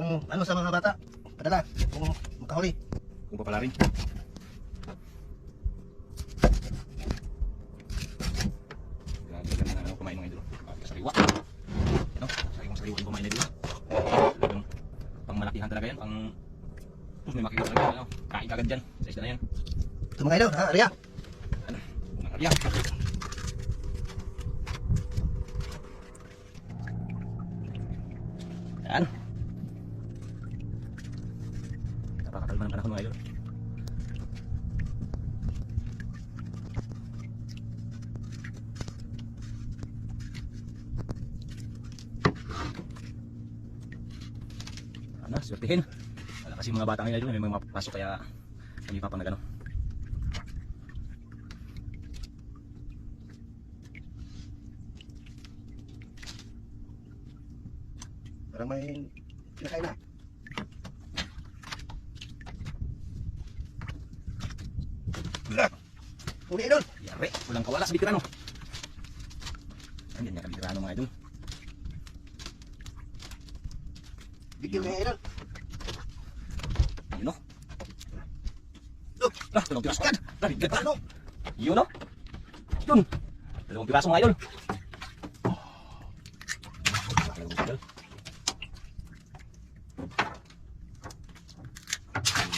pang ano sa mga bata. Padala kung makahuli. Kung papala rin. Grabe ka na kumain mga idol. Sariwa. Yan o, sariwang sariwa yung kumain na idol. Talagang pang malakihan talaga yan. Pang may makikita talaga yan. Kain kagad dyan. Sa isda na yan. Ito mga idol, ha, Arya. Ano? Mga karya. Yan. Napakakalma ng panahon mga idol. Ano, swertihin. Wala kasi mga bata ngayon idol, may mga pasok kaya kami pa pang nagano. Parang may pinakain na. Huli idol. Yari, walang kawala sa bitirano. Andyan niya ka bitirano mga idol. Bigyan mga idol. Yun o. Look. Dalawang piraso agad. Nabigyan pa. Ano? Yun o. Yun. Dalawang piraso mga idol. Dalawang piraso.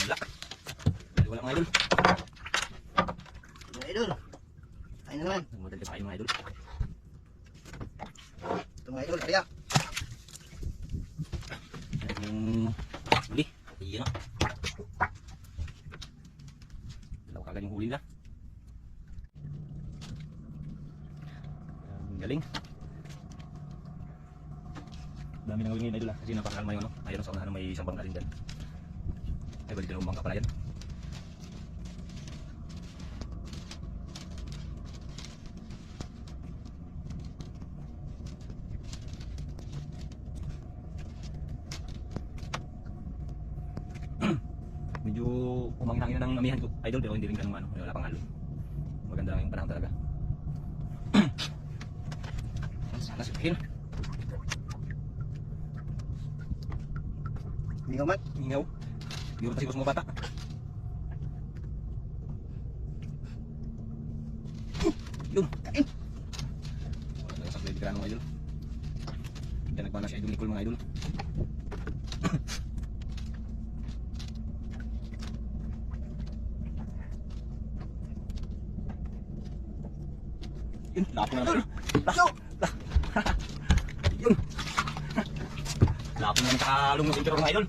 Wala. Wala mga idol. Mga idol. Kain na naman. Madali pa kayo mga idol. Ito mga idol, Arya. Yung huli. Yun o. Dalawa kagad yung huli na. Ang galing. Dami nang huli ngayon idol kasi napakalma yun. Ayun sa unahan may isang bangka din dyan. Ay balik dalawang bangka pala yan. Medyo umangin-hangin ng amihan ko idol pero hindi rin ganun ano, wala pang halo. Maganda lang yung panahon talaga. Sana sipihin. Mingaw man. Ingaw. Hindi rin kasi gusto mga bata. Yun, kain. Wala talaga sa play tirano mga idol. Hindi nagmana si idol Nicole mga idol. Yun, lapo na naman. Yun. Lapo na naman sa kalungos yung mga idol.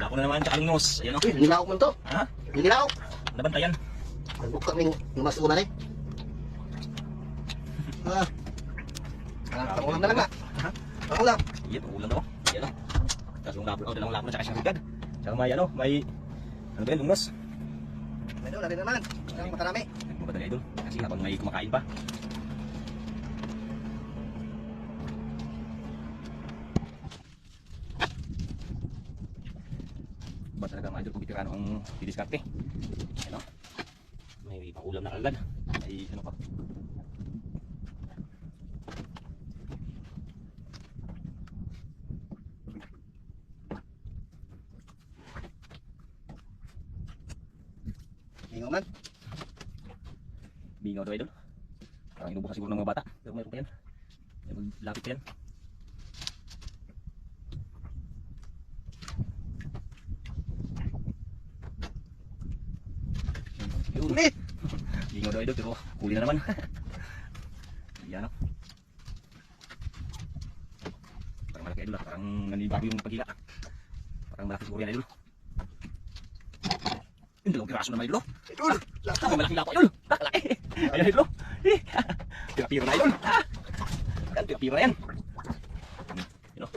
Lapo na naman sa kalungos. Ayan o. Uy, nilawak mo to. Ha? Nilawak. Nabantayan. Nagbuk kaming lumasunan eh. Ah. Pangulam na lang na. Ha? Pangulam. Iyan, ulan o. Ayan o. Dalawang lapo na tsaka siyang higad. Tsaka may ano, may ano ba yun, lungos. Idol, natin naman. Isang makarami. Nagmamadali idol. Kasi habang may kumakain pa. Ba talaga mga idol kung bitirano ang didiskarte. Ano? May pangulam na agad. May ano pa. Mingaw man. Bingaw daw idol. Parang inubukan siguro ng mga bata. Pero mayroon pa yan. May maglapit pa yan. Yun. Huli. Bingaw daw idol pero huli na naman. Yan o. Parang malaki idol ah. Parang nanibago yung paghila. Parang malaki siguro yan idol. Yung dalawang piraso naman idol. Idol. May malaking lapo idol. Laki. Ayan idol. Pira-pira na idol. Yan, pira-pira na yan. Yun o.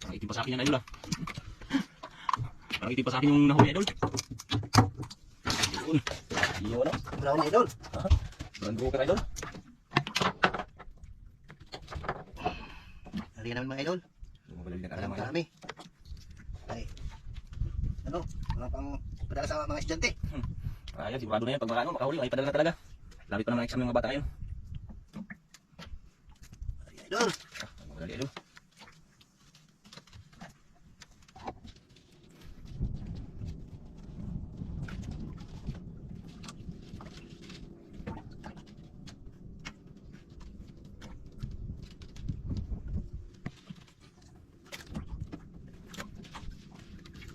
Parang itim pa sa akin yan idol ah. Parang itim pa sa akin yung nahuli idol. Yun. Yun o. Brown na idol. Brown broker idol. Arya naman mga idol. Mabalali na ka Alam naman idol. kami. Ay. Ano? Mga pang padala sa mga estudyante. Ayan, sigurado na yan. Pag makahuli, may padala na talaga. Lapit pa naman ang exam ng mga bata ngayon. Idol. Madali idol.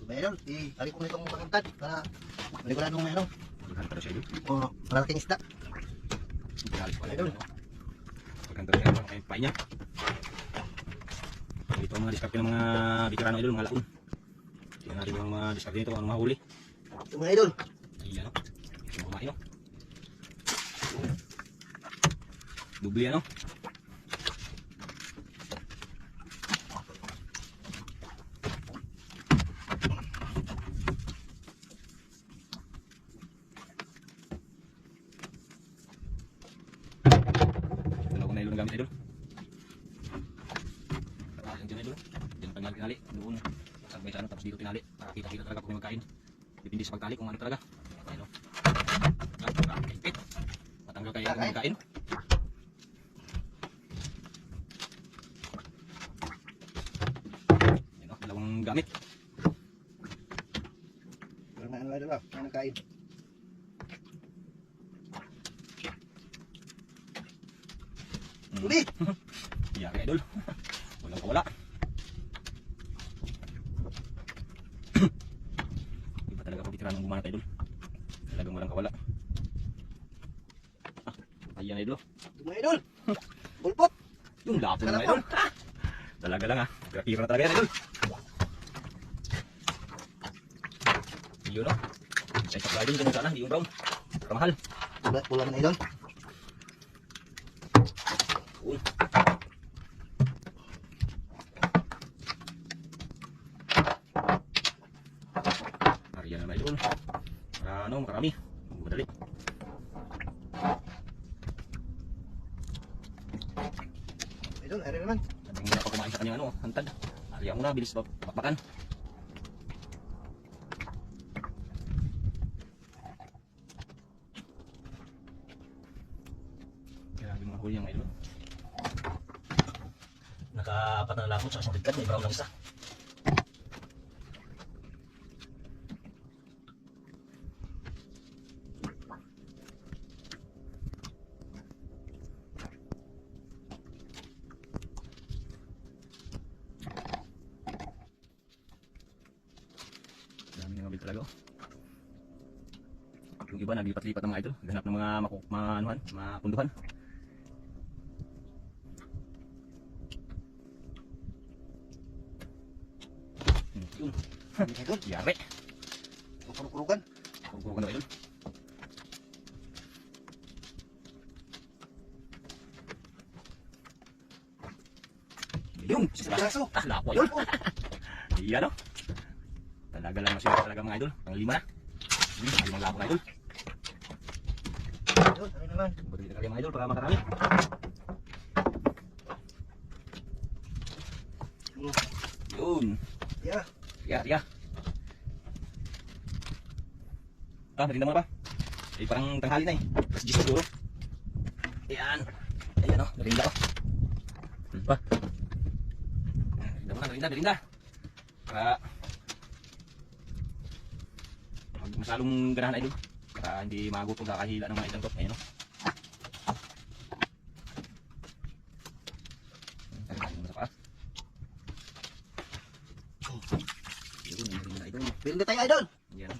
Ba, idol, i-ari ko na itong pangantad para maliguran mo may ano. Pagkanta daw siya idol. O, malalaking isda. Galit pala Idol. idol. Pagkanta daw siya ang pay niya. Ito ang mga diskarte ng mga veterano idol, mga laon. Tingnan natin yung mga diskarte nito, ang mahuli. Ito mga idol. Ayan o. Yung kumain o. Dubli ano. Dalawang nailon gamit idol. Ayan dyan idol. Diyan pa tinali. Doon. Sabay sa ano, tapos dito tinali. Para kita-kita talaga kung may magkain. Depende sa pagtali kung ano talaga. Ayan o. Kapit. Matanggal kayo kung may magkain. Ayan o, dalawang gamit. Pero may ano idol ah, may nagkain. Uli! Yari idol. Walang kawala. Iba talaga pag veteranong bumanat idol. Talagang walang kawala. Ayan idol. Ito mga idol. Bulpot. Yung lapo ng idol. Talaga lang Grapira na talaga yan idol. Yun o. Sa isang idol dyan sana. Hindi yung brown. Para mahal. Pula na idol. Uy. Ariyan naman idol. Para ano, makarami. Madali. Idol, ari naman. Sabi nga pa kumain sa kanyang ano, hantad. Ariyan mo na, bilis bakbakan. Grabe mga huli yung idol. Nakaapat na lakot sa isang tigkat, may brown lang isa. Dami ng mabil talaga oh. Yung iba naglipat-lipat ng mga idol, ganap ng mga mapunduhan. Yun. Idol, Yari. kukurukan. Kukurukan daw idol. Yung sisira. Piraso. Lapo yun. Iyan o. Talaga lang masira talaga mga idol. Pang lima na. Limang lapo na idol. Idol, ari naman. Balik na kaya mga idol para makarami. Yun. Yeah. Tiga. Narinda mo na ba? Eh, parang tanghali na eh. Mas 10 siguro. Ayan. Ayan o, narinda ko. Pa. Narinda. Para masalong ganahan idol. Para hindi magutom kakahila ng mga idol ko. Ayan o. Bilhin na tayo idol. Yan.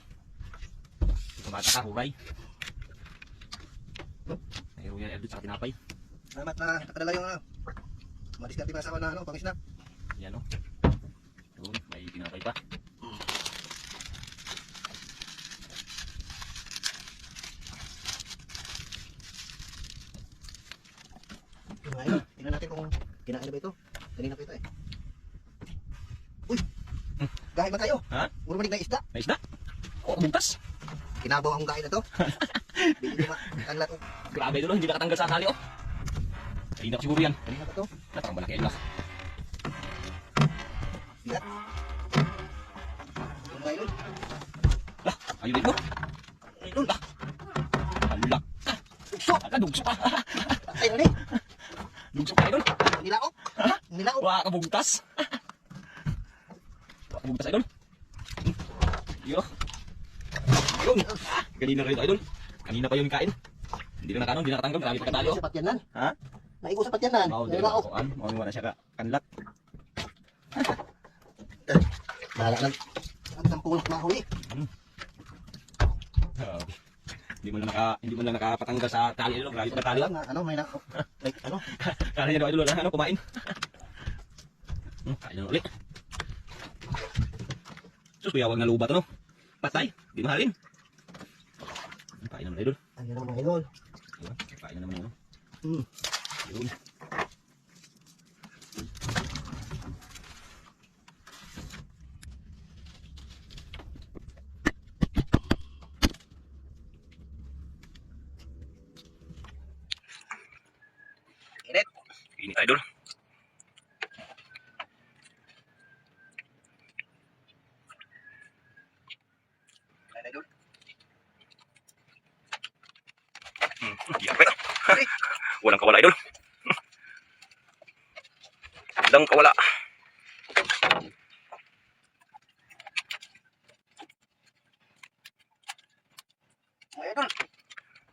Tumata ka, hugay. Ayun yan, Eldred, saka tinapay. Salamat na nakadala yung ano. Madiskarte pa sa na ano, pang-snack. Yan o. Yun, may tinapay pa. Yung mga idol, tingnan natin kung kinain na ba ito. Kanina pa ito eh. Uy! Gahay man tayo. Ha? Murmanig na isda. May isda? O, bugtas. Kinabaw akong gahay na to. Bili mo ang lato. Grabe idol, hindi nakatanggal sa sali o. Kanina pa siguro yan. Kanina pa to. Parang malaki idol. Bigat. Yung mga idol. Lah, ayun din mo. Idol. Lah. Halak ka. Dugso. Dugso pa. Ay, ano eh? Dugso pa idol. Nila ako. Wa kabugtas. Wa kabugtas idol. Yo. Yun. Kanina rin idol. Kanina pa yung kain. Hindi na nakano, hindi na nakatanggal. Grabe pagkatalo. Sa patyanan. Ha? Naigo sa patyanan. Oo, di Naigo. ba? Ano wala siya ka kanlat. Bahala lang. Ang tampong mahuli. Hindi mo lang nakapatanggal sa tali idol. Grabe pagkatalo. Alam na, ano, may na, like, ano, Kala niya daw idol na ano kumain. Kain na ulit. Sus, kuya, wag na lubat ano. Patay, di mahalin. Kain naman idol. ayun naman mga idol. Diba? Kain na naman yun. Hmm. Yun. Init. Ini idol. Ayun, idol. Yari. Walang kawala idol. Walang kawala. Mga idol,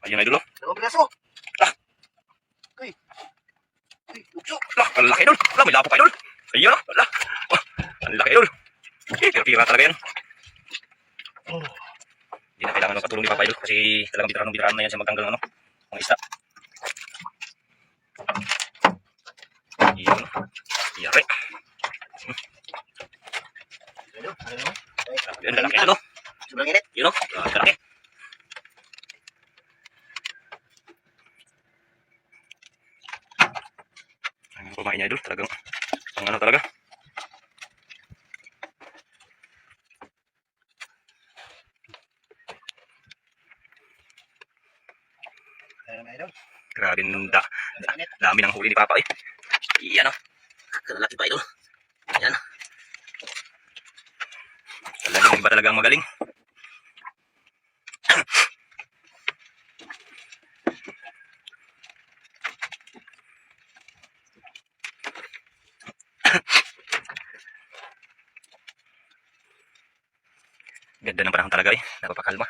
Ayun idol. dalawang piraso. Ah. Uy. Uy, ukso. Lah, ang laki idol. Lah, may lapo pa idol. Ayun ah. Lah. Wah, ang laki idol. Pira-pira talaga yan. Oh. Hindi na kailangan ng katulong ni Papa idol kasi talagang bitiraan na yan siya magtanggal ng ano, mga isda. Yun. Yari. Idol, ano? Yun, lalaki ano. Sobrang init. Yun o. Lalaki. Ang kumain niya idol. Talagang ang ano talaga. Ayun mga idol. Grabe Init. dami ng huli ni Papa eh. Yan o. Kalalaki pa idol. Yan. Talagang iba talagang magaling. Ganda ng panahon talaga eh. Napapakalma.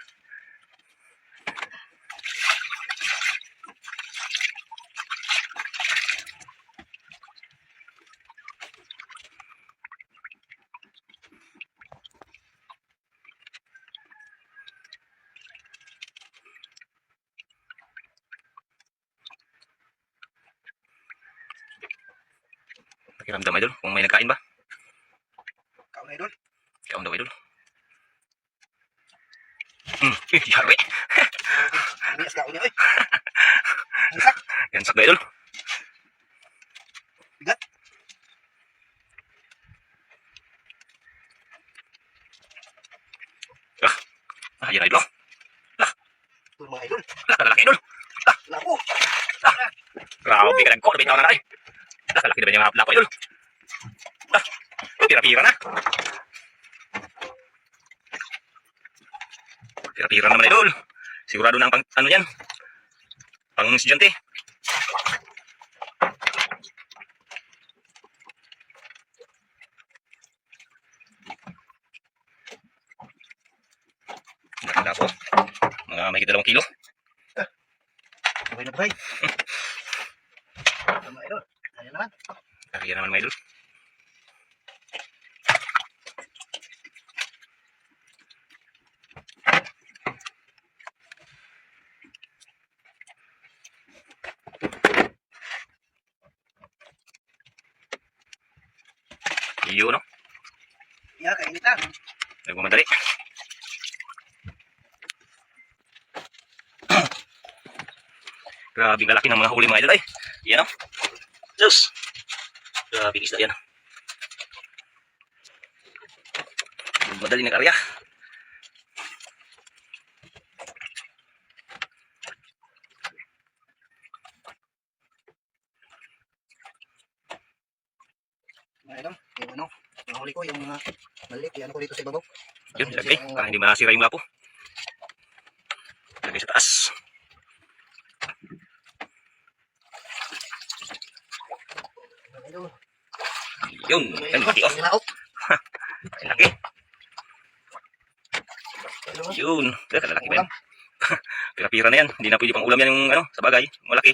Pakiramdam idol. Kung may nagkain ba? Kaon idol. Kaon daw idol. Yari. Bias kaon niya, oy. Hansak. Yan sak na idol. Bigat. Yan idol. Ito mga idol. Lalaki idol. Lapo. Grabe ka nagko. Bitaw na na eh. Lalaki na ba niya mga lapo idol? Pira-pira na. Pira-pira naman idol. Sigurado na ang pang, ano yan? Pang estudyante. Maganda po. Mga may 2 kilo. Buhay na buhay. Ito mga idol. Ayun naman. Kaya naman mga idol. Iyo no? Yeah, kainit na. Nagmamadali. Grabe ang laki ng mga huli mga idol ay. Yan o. Diyos. Grabe isda yan. Madali ng karya. Mga idol, yung ano, nahuli ko yung mga maliit, yan ko dito sa ibabaw. Yun, lagay. Para hindi masira yung lapo. Lagay sa taas. Mga idol, Yun, yan, laki oh. Nilaok. Laki. Yun, kalaki ba yan? Pira-pira na yan. Hindi na pwede pang ulam yan yung ano, sa bagay. Malaki.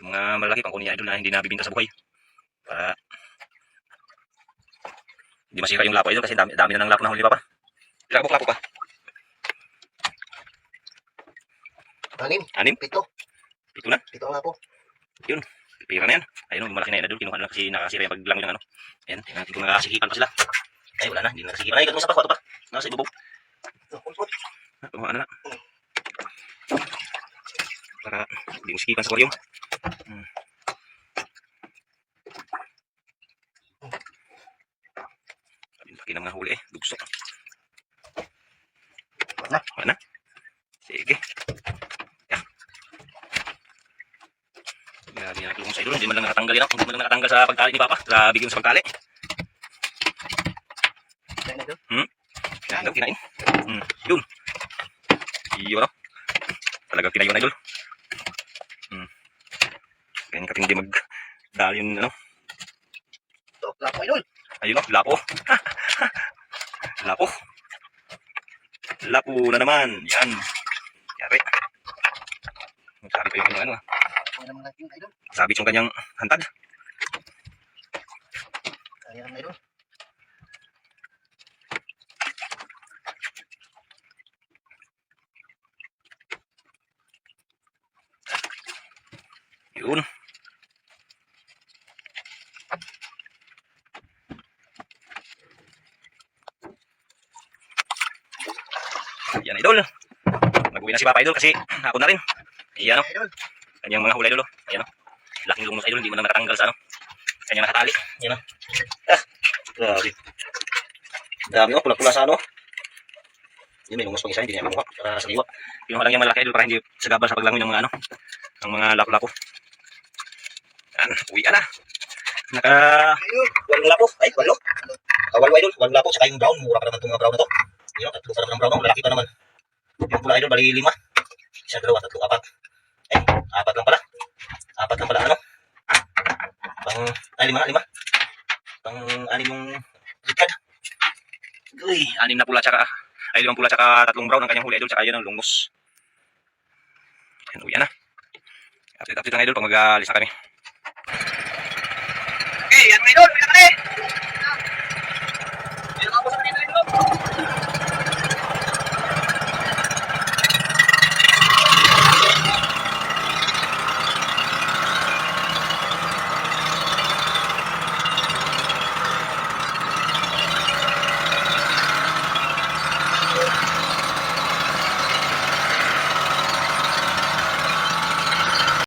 Yung mga malaki pang kunin niya idol na hindi nabibinta sa buhay. Para hindi masira yung lapo idol kasi dami na ng lapo na huli pa pa. Ilang lapo pa? 6. 7. 7 na. 7 nga po. Yun, pira na yan. Ayun, yung malaki na yan idol. Kinuha na kasi nakasira yung paglangoy ng ano. Ayan, tingnan natin kung nakasikipan pa sila. Ay, wala na. Hindi na nakasikipan. Ay, gat mo sa pa. Nasa ibabaw. Kumuha na. Para hindi mo sikipan sa aquarium. Laki ng mga huli eh. Dugso. Wala na. Sige. Yan. Grabe yan. Kung sa idol, hindi man lang nakatanggal yan. Hindi man lang nakatanggal sa pagtali ni Papa. Sa bigyan sa pagtali. Kinain. Yun. Yun o. Talagang kinayon idol. Ganyan katindi magdali yung ano. Ito, lapo idol. Ayun o, lapo. Lapo. Lapo na naman. Yan. Yari. Sabi pa yung kanyang ano. Kaya naman natin idol. Sabit yung kanyang hantad. Kaya naman idol. Yun. Yan idol. Nag-uwi na si Papa idol kasi hapon na rin. Ayan o. Idol. Kanyang mga huli idol o. Ayan o. Laking lumos idol. Hindi mo na nakatanggal sa ano. Kanyang nakatali. Ayan o. Grabe. Dami o. Pula-pula sa ano. Yun, may lumos pang isa. Hindi niya makuha. Para sa liwa. Kinuha lang yung malaki idol para hindi sagabal sa paglangoy ng mga ano. Ng mga lapo-lapo. Yan. Uwi ka na. Walong lapo. Ay, walo. Walo idol. Walong lapo. Saka yung brown. Mura pa naman itong mga brown na to. Yun, tatlo pa naman ang brown. Lalaki pa naman. Yung pula idol, bali 5. 1, 2, 3, 4. Ay, 4 lang pala. 4 lang pala, ano? Ay, 5. Pang 6 yung rikad. Uy, 6 na pula tsaka, ay 5 pula tsaka 3 brown ang kanyang huli idol, tsaka yun ang lungos. Yan, uwi na. Update lang idol pag mag-alis na kami. Okay, yan mga idol.